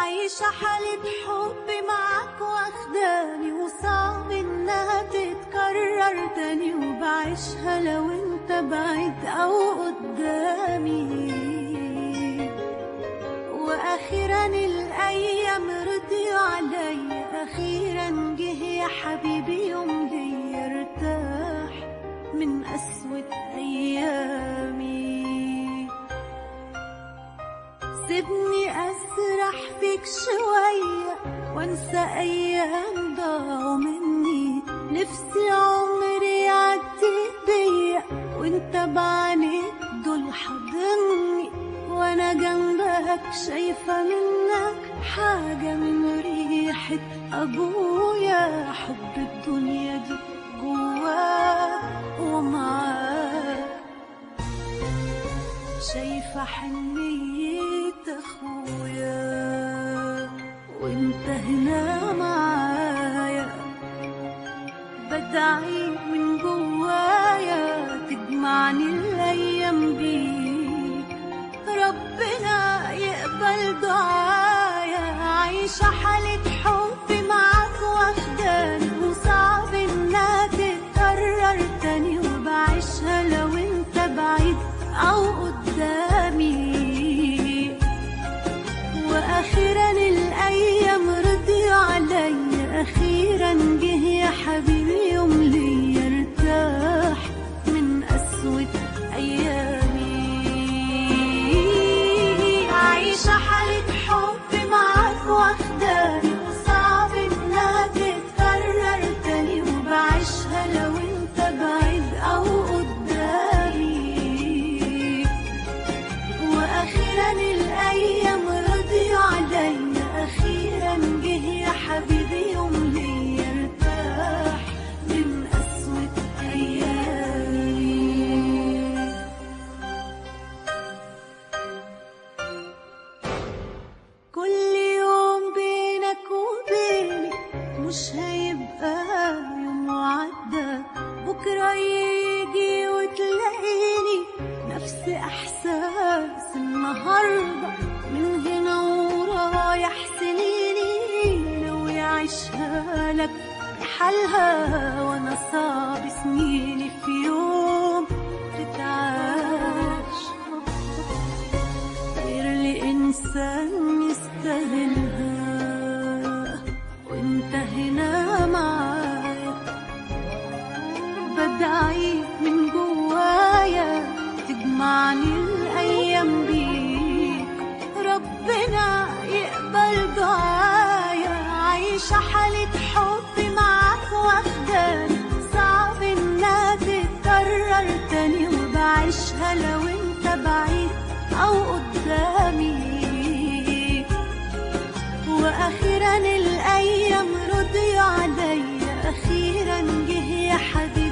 عايشة حالة حب معاك واخداني، وصعب انها تتكرر تاني، وبعيشها لو انت بعيد او قدامي. واخيرا الايام رضيوا عليا، اخيرا جه يا حبيبي يوم ليا ارتاح من قسوة ايامي. سيبني أسرح فيك شوية وانسى أيام ضاعوا مني، نفسي عمري يعدي بيا وانت بعينيك دول حاضني، وانا جنبك شايفة منك حاجة من ريحة أبويا. حب الدنيا دي جواك ومعاك، شايفة حنية أخويا وانت هنا معايا، بدعي من جوايا تجمعني الأيام بيك، ربنا يقبل دعايا. عايشة حالة حب معاك واخداني، وصعب انها تتكرر تاني، وبعيشها لو انت بعيد أو قدامي. وأخيرا الأيام رضيوا عليا، أخيرا جه يا حبيبي يوم ليا ارتاح من قسوة أيامي. عايشة حالة حب معاك واخداني، وصعب إنها تتكرر تاني، وبعيشها لو انت بعيد أو قدامي. وأخيرا الأيام رضيوا عليا، أخيرا جه يا حبيبي يوم ليا ارتاح من قسوة أيامي. كل يوم بينك وبيني مش هيبقى يوم وعدى، بكرة يجي وتلاقيني نفس إحساس النهاردة، من هنا ورايح سنيني لو يعيشها لك بحالها، وأنا صعب سنيني في يوم تتعاش غير لإنسان يستاهلها، وانت هنا معايا، بدعي من جوايا تجمعني الأيام بيك، ربنا يقبل دعايا. عايشة حالة حب معاك واخداني، صعب انها تتكرر تاني، وبعيشها لو انت بعيد أو قدامي. وأخيرا الأيام رضيوا عليا، أخيرا جه يا حبيبي